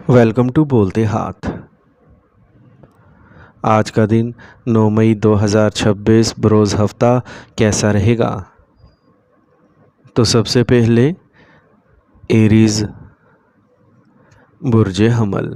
Welcome to بولتے ہاتھ۔ آج کا دن 9 مئی 2026 بروز ہفتہ کیسا رہے گا؟ تو سب سے پہلے ایریز برج حمل۔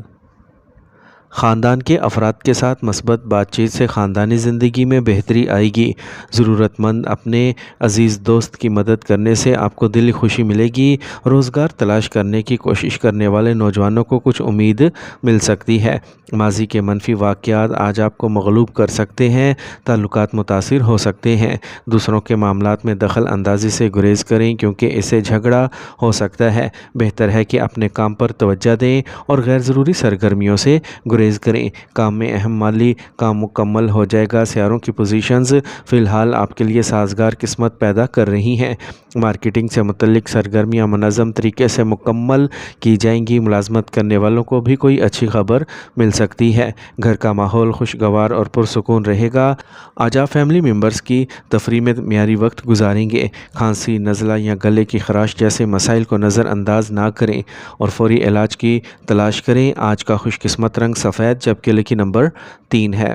خاندان کے افراد کے ساتھ مثبت بات چیت سے خاندانی زندگی میں بہتری آئے گی۔ ضرورت مند اپنے عزیز دوست کی مدد کرنے سے آپ کو دلی خوشی ملے گی۔ روزگار تلاش کرنے کی کوشش کرنے والے نوجوانوں کو کچھ امید مل سکتی ہے۔ ماضی کے منفی واقعات آج آپ کو مغلوب کر سکتے ہیں۔ تعلقات متاثر ہو سکتے ہیں۔ دوسروں کے معاملات میں دخل اندازی سے گریز کریں کیونکہ اس سے جھگڑا ہو سکتا ہے۔ بہتر ہے کہ اپنے کام پر توجہ دیں اور غیر ضروری سرگرمیوں سے گریز کریں۔ کام میں اہم مالی کام مکمل ہو جائے گا۔ سیاروں کی پوزیشنز فی الحال آپ کے لیے سازگار قسمت پیدا کر رہی ہیں۔ مارکیٹنگ سے متعلق سرگرمیاں منظم طریقے سے مکمل کی جائیں گی۔ ملازمت کرنے والوں کو بھی کوئی اچھی خبر مل سکتی ہے۔ گھر کا ماحول خوشگوار اور پرسکون رہے گا۔ آج آپ فیملی ممبرز کی تفریح میں معیاری وقت گزاریں گے۔ کھانسی، نزلہ یا گلے کی خراش جیسے مسائل کو نظر انداز نہ کریں اور فوری علاج کی تلاش کریں۔ آج کا خوش قسمت رنگ سفید جبکہ لکی نمبر 3 ہے۔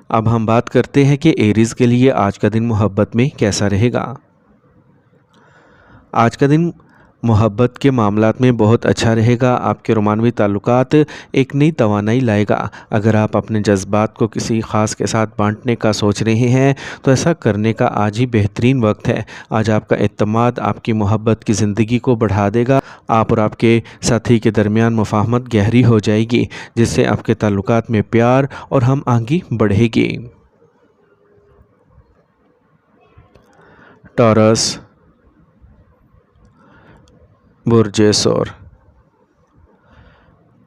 اب ہم بات کرتے ہیں کہ ایریز کے لیے آج کا دن محبت میں کیسا رہے گا۔ آج کا دن محبت کے معاملات میں بہت اچھا رہے گا۔ آپ کے رومانوی تعلقات ایک نئی توانائی لائے گا۔ اگر آپ اپنے جذبات کو کسی خاص کے ساتھ بانٹنے کا سوچ رہے ہیں تو ایسا کرنے کا آج ہی بہترین وقت ہے۔ آج آپ کا اعتماد آپ کی محبت کی زندگی کو بڑھا دے گا۔ آپ اور آپ کے ساتھی کے درمیان مفاہمت گہری ہو جائے گی جس سے آپ کے تعلقات میں پیار اور ہم آہنگی بڑھے گی۔ ٹورس برج سور۔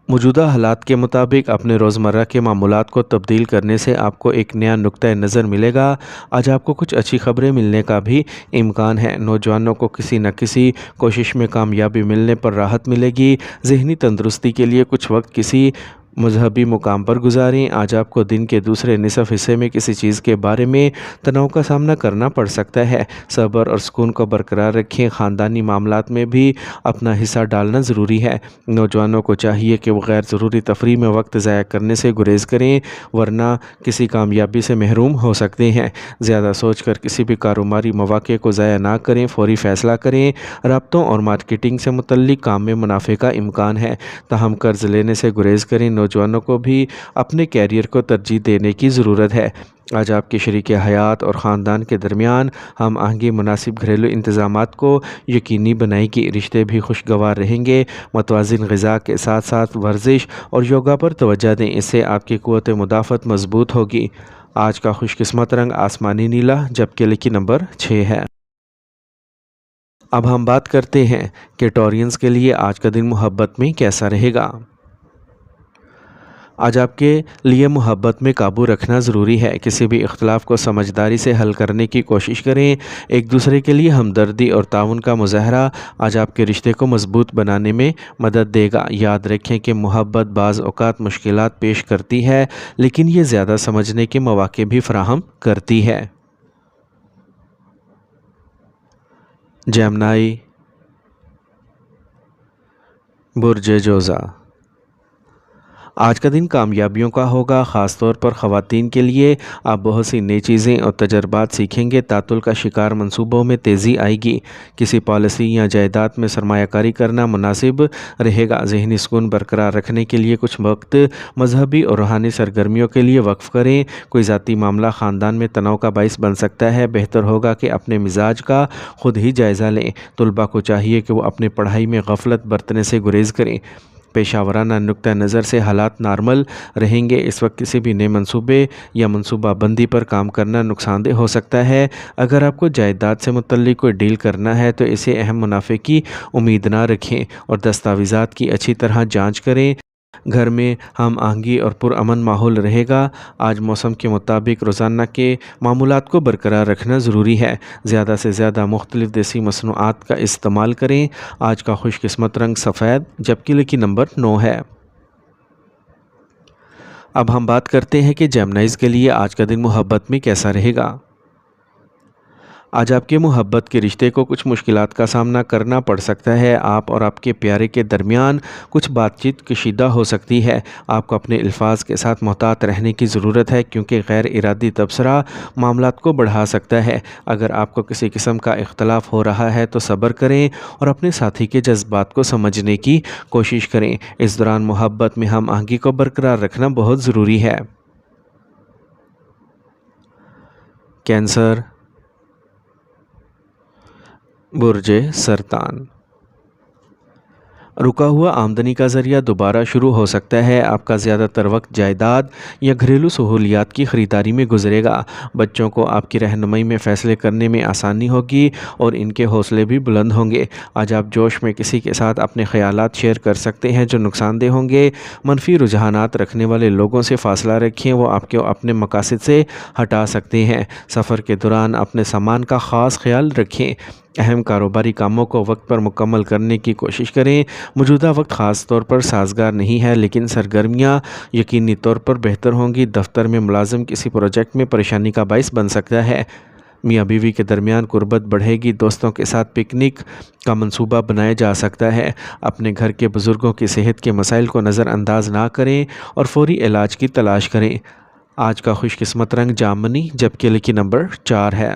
موجودہ حالات کے مطابق اپنے روزمرہ کے معمولات کو تبدیل کرنے سے آپ کو ایک نیا نقطۂ نظر ملے گا۔ آج آپ کو کچھ اچھی خبریں ملنے کا بھی امکان ہے۔ نوجوانوں کو کسی نہ کسی کوشش میں کامیابی ملنے پر راحت ملے گی۔ ذہنی تندرستی کے لیے کچھ وقت کسی مذہبی مقام پر گزاریں۔ آج آپ کو دن کے دوسرے نصف حصے میں کسی چیز کے بارے میں تناؤ کا سامنا کرنا پڑ سکتا ہے۔ صبر اور سکون کو برقرار رکھیں۔ خاندانی معاملات میں بھی اپنا حصہ ڈالنا ضروری ہے۔ نوجوانوں کو چاہیے کہ وہ غیر ضروری تفریح میں وقت ضائع کرنے سے گریز کریں ورنہ کسی کامیابی سے محروم ہو سکتے ہیں۔ زیادہ سوچ کر کسی بھی کاروباری مواقع کو ضائع نہ کریں۔ فوری فیصلہ کریں۔ رابطوں اور مارکیٹنگ سے متعلق کام میں منافع کا امکان ہے، تاہم قرض لینے سے گریز کریں۔ نوجوانوں کو بھی اپنے کیریئر کو ترجیح دینے کی ضرورت ہے۔ آج آپ کے شریک حیات اور خاندان کے درمیان ہم آہنگی مناسب گھریلو انتظامات کو یقینی بنائے گی۔ رشتے بھی خوشگوار رہیں گے۔ متوازن غذا کے ساتھ ساتھ ورزش اور یوگا پر توجہ دیں، اس سے آپ کی قوت مدافعت مضبوط ہوگی۔ آج کا خوش قسمت رنگ آسمانی نیلا جبکہ لکی نمبر 6 ہے۔ اب ہم بات کرتے ہیں کہ ٹورینز کے لیے آج کا دن محبت میں کیسا رہے گا۔ آج آپ کے لیے محبت میں قابو رکھنا ضروری ہے۔ کسی بھی اختلاف کو سمجھداری سے حل کرنے کی کوشش کریں۔ ایک دوسرے کے لیے ہمدردی اور تعاون کا مظاہرہ آج آپ کے رشتے کو مضبوط بنانے میں مدد دے گا۔ یاد رکھیں کہ محبت بعض اوقات مشکلات پیش کرتی ہے لیکن یہ زیادہ سمجھنے کے مواقع بھی فراہم کرتی ہے۔ جیمنائی برج جوزا۔ آج کا دن کامیابیوں کا ہوگا، خاص طور پر خواتین کے لیے۔ آپ بہت سی نئی چیزیں اور تجربات سیکھیں گے۔ تعطل کا شکار منصوبوں میں تیزی آئے گی۔ کسی پالیسی یا جائیداد میں سرمایہ کاری کرنا مناسب رہے گا۔ ذہنی سکون برقرار رکھنے کے لیے کچھ وقت مذہبی اور روحانی سرگرمیوں کے لیے وقف کریں۔ کوئی ذاتی معاملہ خاندان میں تناؤ کا باعث بن سکتا ہے۔ بہتر ہوگا کہ اپنے مزاج کا خود ہی جائزہ لیں۔ طلباء کو چاہیے کہ وہ اپنے پڑھائی میں غفلت برتنے سے گریز کریں۔ پیشہ ورانہ نقطہ نظر سے حالات نارمل رہیں گے۔ اس وقت کسی بھی نئے منصوبے یا منصوبہ بندی پر کام کرنا نقصان دہ ہو سکتا ہے۔ اگر آپ کو جائیداد سے متعلق کوئی ڈیل کرنا ہے تو اسے اہم منافع کی امید نہ رکھیں اور دستاویزات کی اچھی طرح جانچ کریں۔ گھر میں ہم آہنگی اور پرامن ماحول رہے گا۔ آج موسم کے مطابق روزانہ کے معمولات کو برقرار رکھنا ضروری ہے۔ زیادہ سے زیادہ مختلف دیسی مصنوعات کا استعمال کریں۔ آج کا خوش قسمت رنگ سفید جبکہ لکی نمبر 9 ہے۔ اب ہم بات کرتے ہیں کہ جیمنائز کے لیے آج کا دن محبت میں کیسا رہے گا۔ آج آپ کے محبت کے رشتے کو کچھ مشکلات کا سامنا کرنا پڑ سکتا ہے۔ آپ اور آپ کے پیارے کے درمیان کچھ بات چیت کشیدہ ہو سکتی ہے۔ آپ کو اپنے الفاظ کے ساتھ محتاط رہنے کی ضرورت ہے کیونکہ غیر ارادی تبصرہ معاملات کو بڑھا سکتا ہے۔ اگر آپ کو کسی قسم کا اختلاف ہو رہا ہے تو صبر کریں اور اپنے ساتھی کے جذبات کو سمجھنے کی کوشش کریں۔ اس دوران محبت میں ہم آہنگی کو برقرار رکھنا بہت ضروری ہے۔ کینسر، برج سرطان۔ رکا ہوا آمدنی کا ذریعہ دوبارہ شروع ہو سکتا ہے۔ آپ کا زیادہ تر وقت جائیداد یا گھریلو سہولیات کی خریداری میں گزرے گا۔ بچوں کو آپ کی رہنمائی میں فیصلے کرنے میں آسانی ہوگی اور ان کے حوصلے بھی بلند ہوں گے۔ آج آپ جوش میں کسی کے ساتھ اپنے خیالات شیئر کر سکتے ہیں جو نقصان دہ ہوں گے۔ منفی رجحانات رکھنے والے لوگوں سے فاصلہ رکھیں، وہ آپ کو اپنے مقاصد سے ہٹا سکتے ہیں۔ سفر کے دوران اپنے سامان کا خاص خیال رکھیں۔ اہم کاروباری کاموں کو وقت پر مکمل کرنے کی کوشش کریں۔ موجودہ وقت خاص طور پر سازگار نہیں ہے لیکن سرگرمیاں یقینی طور پر بہتر ہوں گی۔ دفتر میں ملازم کسی پروجیکٹ میں پریشانی کا باعث بن سکتا ہے۔ میاں بیوی کے درمیان قربت بڑھے گی۔ دوستوں کے ساتھ پکنک کا منصوبہ بنایا جا سکتا ہے۔ اپنے گھر کے بزرگوں کی صحت کے مسائل کو نظر انداز نہ کریں اور فوری علاج کی تلاش کریں۔ آج کا خوش قسمت رنگ جامنی جبکہ لکی نمبر 4 ہے۔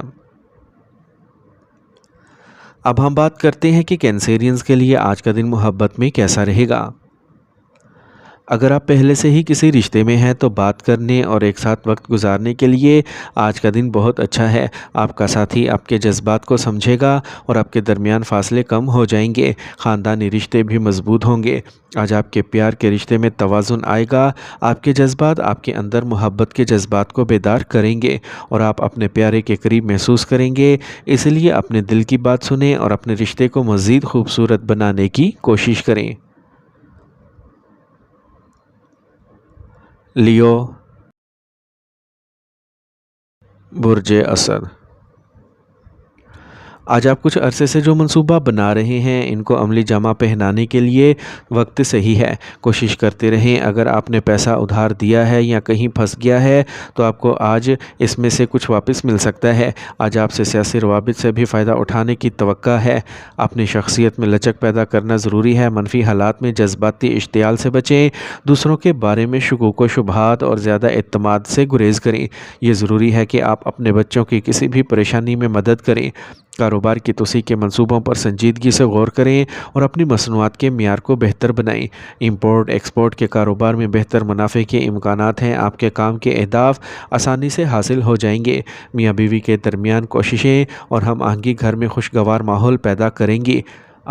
اب ہم بات کرتے ہیں کہ کینسیرینز کے لیے آج کا دن محبت میں کیسا رہے گا۔ اگر آپ پہلے سے ہی کسی رشتے میں ہیں تو بات کرنے اور ایک ساتھ وقت گزارنے کے لیے آج کا دن بہت اچھا ہے۔ آپ کا ساتھی آپ کے جذبات کو سمجھے گا اور آپ کے درمیان فاصلے کم ہو جائیں گے۔ خاندانی رشتے بھی مضبوط ہوں گے۔ آج آپ کے پیار کے رشتے میں توازن آئے گا۔ آپ کے جذبات آپ کے اندر محبت کے جذبات کو بیدار کریں گے اور آپ اپنے پیارے کے قریب محسوس کریں گے۔ اس لیے اپنے دل کی بات سنیں اور اپنے رشتے کو مزید خوبصورت بنانے کی کوشش کریں۔ لیو، برج اسد۔ آج آپ کچھ عرصے سے جو منصوبہ بنا رہے ہیں ان کو عملی جامہ پہنانے کے لیے وقت صحیح ہے۔ کوشش کرتے رہیں۔ اگر آپ نے پیسہ ادھار دیا ہے یا کہیں پھنس گیا ہے تو آپ کو آج اس میں سے کچھ واپس مل سکتا ہے۔ آج آپ سے سیاسی روابط سے بھی فائدہ اٹھانے کی توقع ہے۔ اپنی شخصیت میں لچک پیدا کرنا ضروری ہے۔ منفی حالات میں جذباتی اشتعال سے بچیں۔ دوسروں کے بارے میں شکوک و شبہات اور زیادہ اعتماد سے گریز کریں۔ یہ ضروری ہے کہ آپ اپنے بچوں کی کسی بھی پریشانی میں مدد کریں۔ کاروبار کی توسیع کے منصوبوں پر سنجیدگی سے غور کریں اور اپنی مصنوعات کے معیار کو بہتر بنائیں۔ امپورٹ ایکسپورٹ کے کاروبار میں بہتر منافع کے امکانات ہیں۔ آپ کے کام کے اہداف آسانی سے حاصل ہو جائیں گے۔ میاں بیوی کے درمیان کوششیں اور ہم آہنگی گھر میں خوشگوار ماحول پیدا کریں گی۔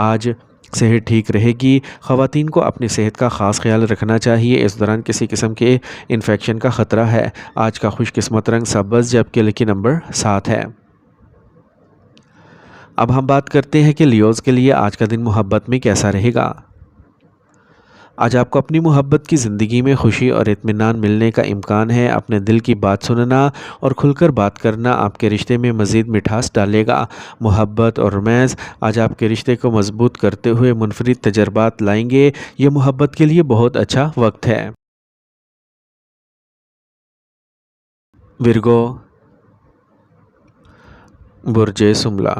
آج صحت ٹھیک رہے گی۔ خواتین کو اپنی صحت کا خاص خیال رکھنا چاہیے۔ اس دوران کسی قسم کے انفیکشن کا خطرہ ہے۔ آج کا خوش قسمت رنگ سبز جبکہ لکی نمبر 7 ہے۔ اب ہم بات کرتے ہیں کہ لیوز کے لیے آج کا دن محبت میں کیسا رہے گا۔ آج آپ کو اپنی محبت کی زندگی میں خوشی اور اطمینان ملنے کا امکان ہے۔ اپنے دل کی بات سننا اور کھل کر بات کرنا آپ کے رشتے میں مزید مٹھاس ڈالے گا۔ محبت اور رومانس آج آپ کے رشتے کو مضبوط کرتے ہوئے منفرد تجربات لائیں گے۔ یہ محبت کے لیے بہت اچھا وقت ہے۔ ورگو، برج سملہ۔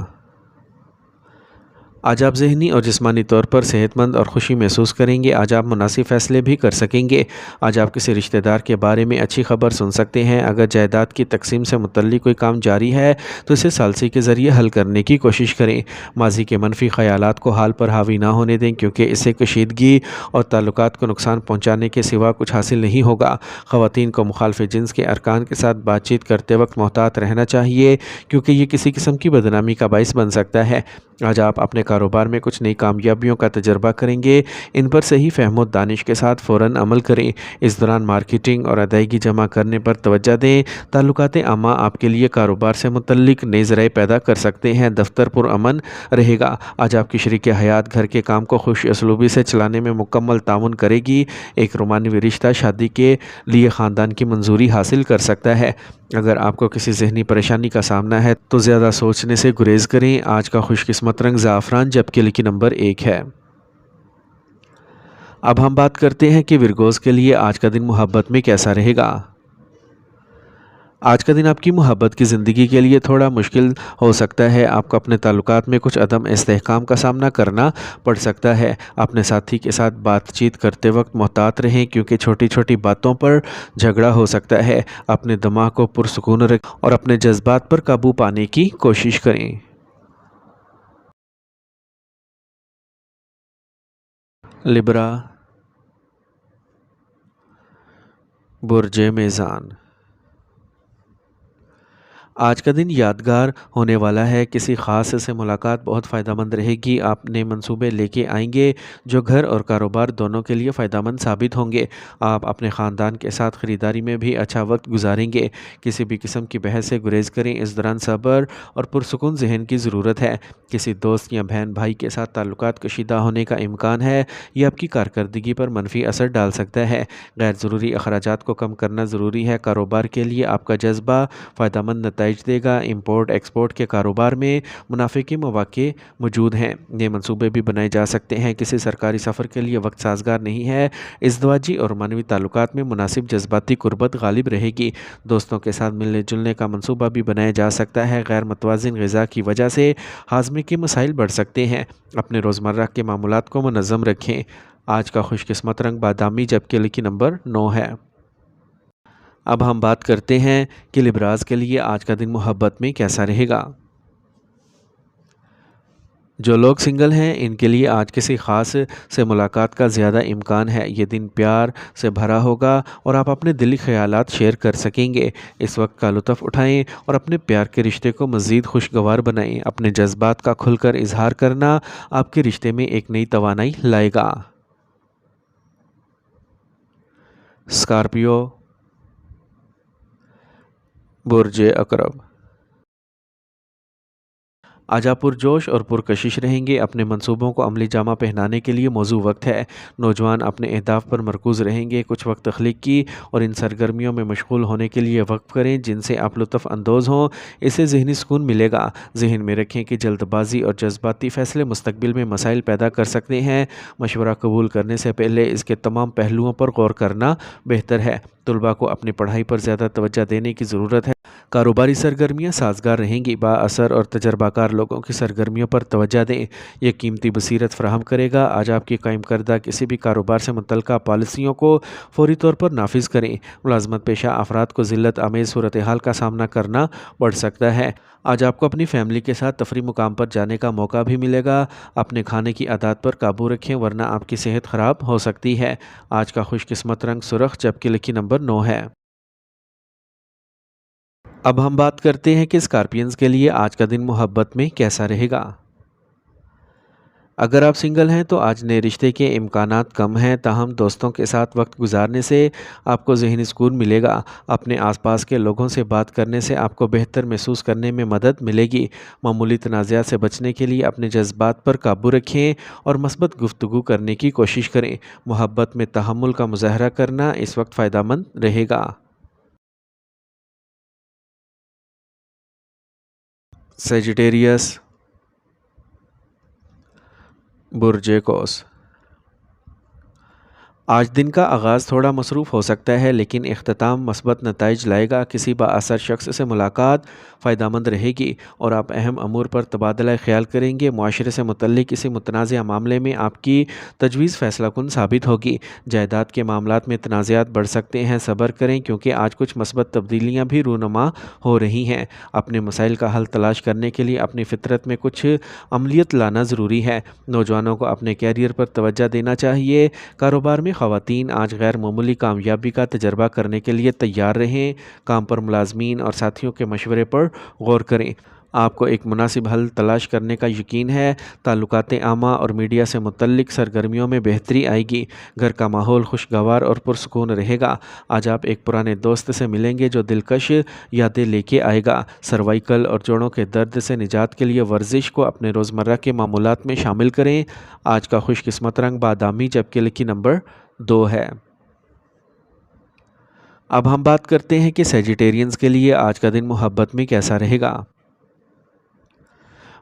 آج آپ ذہنی اور جسمانی طور پر صحت مند اور خوشی محسوس کریں گے۔ آج آپ مناسب فیصلے بھی کر سکیں گے۔ آج آپ کسی رشتہ دار کے بارے میں اچھی خبر سن سکتے ہیں۔ اگر جائیداد کی تقسیم سے متعلق کوئی کام جاری ہے تو اسے ثالثی کے ذریعے حل کرنے کی کوشش کریں۔ ماضی کے منفی خیالات کو حال پر حاوی نہ ہونے دیں کیونکہ اس سے کشیدگی اور تعلقات کو نقصان پہنچانے کے سوا کچھ حاصل نہیں ہوگا۔ خواتین کو مخالف جنس کے ارکان کے ساتھ بات چیت کرتے وقت محتاط رہنا چاہیے کیونکہ یہ کسی قسم کی بدنامی کا باعث بن سکتا ہے۔ آج آپ اپنے کاروبار میں کچھ نئی کامیابیوں کا تجربہ کریں گے۔ ان پر صحیح فہم و دانش کے ساتھ فوراً عمل کریں۔ اس دوران مارکیٹنگ اور ادائیگی جمع کرنے پر توجہ دیں۔ تعلقات عامہ آپ کے لیے کاروبار سے متعلق نئے ذرائع پیدا کر سکتے ہیں۔ دفتر پرامن رہے گا۔ آج آپ کی شریک حیات گھر کے کام کو خوش اسلوبی سے چلانے میں مکمل تعاون کرے گی۔ ایک رومانوی رشتہ شادی کے لیے خاندان کی منظوری حاصل کر سکتا ہے۔ اگر آپ کو کسی ذہنی پریشانی کا سامنا ہے تو زیادہ سوچنے سے گریز کریں۔ آج کا خوش قسمت رنگ زعفران جبکہ لکی نمبر 1 ہے۔ اب ہم بات کرتے ہیں کہ ورگوز کے لیے آج کا دن محبت میں کیسا رہے گا۔ آج کا دن آپ کی محبت کی زندگی کے لیے تھوڑا مشکل ہو سکتا ہے۔ آپ کو اپنے تعلقات میں کچھ عدم استحکام کا سامنا کرنا پڑ سکتا ہے۔ اپنے ساتھی کے ساتھ بات چیت کرتے وقت محتاط رہیں کیونکہ چھوٹی چھوٹی باتوں پر جھگڑا ہو سکتا ہے۔ اپنے دماغ کو پرسکون رکھیں اور اپنے جذبات پر قابو پانے کی کوشش کریں۔ لبرا، برج میزان۔ آج کا دن یادگار ہونے والا ہے۔ کسی خاص سے ملاقات بہت فائدہ مند رہے گی۔ آپ نئے منصوبے لے کے آئیں گے جو گھر اور کاروبار دونوں کے لیے فائدہ مند ثابت ہوں گے۔ آپ اپنے خاندان کے ساتھ خریداری میں بھی اچھا وقت گزاریں گے۔ کسی بھی قسم کی بحث سے گریز کریں۔ اس دوران صبر اور پرسکون ذہن کی ضرورت ہے۔ کسی دوست یا بہن بھائی کے ساتھ تعلقات کشیدہ ہونے کا امکان ہے۔ یہ آپ کی کارکردگی پر منفی اثر ڈال سکتا ہے۔ غیر ضروری اخراجات کو کم کرنا ضروری ہے۔ کاروبار کے لیے آپ کا جذبہ فائدہ مند نتائج دے گا۔ امپورٹ ایکسپورٹ کے کاروبار میں منافع کے مواقع موجود ہیں۔ نئے منصوبے بھی بنائے جا سکتے ہیں۔ کسی سرکاری سفر کے لیے وقت سازگار نہیں ہے۔ ازدواجی اور معنوی تعلقات میں مناسب جذباتی قربت غالب رہے گی۔ دوستوں کے ساتھ ملنے جلنے کا منصوبہ بھی بنایا جا سکتا ہے۔ غیر متوازن غذا کی وجہ سے ہاضمے کے مسائل بڑھ سکتے ہیں۔ اپنے روزمرہ کے معمولات کو منظم رکھیں۔ آج کا خوش قسمت رنگ بادامی جبکہ لکی نمبر 9 ہے۔ اب ہم بات کرتے ہیں کہ لبراز کے لیے آج کا دن محبت میں کیسا رہے گا۔ جو لوگ سنگل ہیں ان کے لیے آج کسی خاص سے ملاقات کا زیادہ امکان ہے۔ یہ دن پیار سے بھرا ہوگا اور آپ اپنے دلی خیالات شیئر کر سکیں گے۔ اس وقت کا لطف اٹھائیں اور اپنے پیار کے رشتے کو مزید خوشگوار بنائیں۔ اپنے جذبات کا کھل کر اظہار کرنا آپ کے رشتے میں ایک نئی توانائی لائے گا۔ اسکارپیو، برج عقرب۔ آج آپ پرجوش اور پرکشش رہیں گے۔ اپنے منصوبوں کو عملی جامہ پہنانے کے لیے موزوں وقت ہے۔ نوجوان اپنے اہداف پر مرکوز رہیں گے۔ کچھ وقت تخلیقی اور ان سرگرمیوں میں مشغول ہونے کے لیے وقف کریں جن سے آپ لطف اندوز ہوں۔ اس سے ذہنی سکون ملے گا۔ ذہن میں رکھیں کہ جلد بازی اور جذباتی فیصلے مستقبل میں مسائل پیدا کر سکتے ہیں۔ مشورہ قبول کرنے سے پہلے اس کے تمام پہلوؤں پر غور کرنا بہتر ہے۔ طلباء کو اپنی پڑھائی پر زیادہ توجہ دینے کی ضرورت ہے۔ کاروباری سرگرمیاں سازگار رہیں گی۔ با اثر اور تجربہ کار لوگوں کی سرگرمیوں پر توجہ دیں۔ یہ قیمتی بصیرت فراہم کرے گا۔ آج آپ کی قائم کردہ کسی بھی کاروبار سے متعلقہ پالیسیوں کو فوری طور پر نافذ کریں۔ ملازمت پیشہ افراد کو ذلت آمیز صورتحال کا سامنا کرنا پڑ سکتا ہے۔ آج آپ کو اپنی فیملی کے ساتھ تفریح مقام پر جانے کا موقع بھی ملے گا۔ اپنے کھانے کی عادات پر قابو رکھیں ورنہ آپ کی صحت خراب ہو سکتی ہے۔ آج کا خوش قسمت رنگ سرخ جبکہ لکی نمبر 9 ہے۔ اب ہم بات کرتے ہیں کہ اسکارپینز کے لیے آج کا دن محبت میں کیسا رہے گا۔ اگر آپ سنگل ہیں تو آج نئے رشتے کے امکانات کم ہیں، تاہم دوستوں کے ساتھ وقت گزارنے سے آپ کو ذہنی سکون ملے گا۔ اپنے آس پاس کے لوگوں سے بات کرنے سے آپ کو بہتر محسوس کرنے میں مدد ملے گی۔ معمولی تنازعات سے بچنے کے لیے اپنے جذبات پر قابو رکھیں اور مثبت گفتگو کرنے کی کوشش کریں۔ محبت میں تحمل کا مظاہرہ کرنا اس وقت فائدہ مند رہے گا۔ سیجیٹیریس، برج قوس۔ آج دن کا آغاز تھوڑا مصروف ہو سکتا ہے لیکن اختتام مثبت نتائج لائے گا۔ کسی با اثر شخص سے ملاقات فائدہ مند رہے گی اور آپ اہم امور پر تبادلہ خیال کریں گے۔ معاشرے سے متعلق کسی متنازع معاملے میں آپ کی تجویز فیصلہ کن ثابت ہوگی۔ جائیداد کے معاملات میں تنازعات بڑھ سکتے ہیں، صبر کریں کیونکہ آج کچھ مثبت تبدیلیاں بھی رونما ہو رہی ہیں۔ اپنے مسائل کا حل تلاش کرنے کے لیے اپنی فطرت میں کچھ عملیت لانا ضروری ہے۔ نوجوانوں کو اپنے کیریئر پر توجہ دینا چاہیے۔ کاروبار میں خواتین آج غیر معمولی کامیابی کا تجربہ کرنے کے لیے تیار رہیں۔ کام پر ملازمین اور ساتھیوں کے مشورے پر غور کریں۔ آپ کو ایک مناسب حل تلاش کرنے کا یقین ہے۔ تعلقات عامہ اور میڈیا سے متعلق سرگرمیوں میں بہتری آئے گی۔ گھر کا ماحول خوشگوار اور پرسکون رہے گا۔ آج آپ ایک پرانے دوست سے ملیں گے جو دلکش یادیں لے کے آئے گا۔ سروائیکل اور جوڑوں کے درد سے نجات کے لیے ورزش کو اپنے روزمرہ کے معمولات میں شامل کریں۔ آج کا خوش قسمت رنگ بادامی جبکہ لکی نمبر 2 ہے۔ اب ہم بات کرتے ہیں کہ سیجیٹیرینز کے لیے آج کا دن محبت میں کیسا رہے گا۔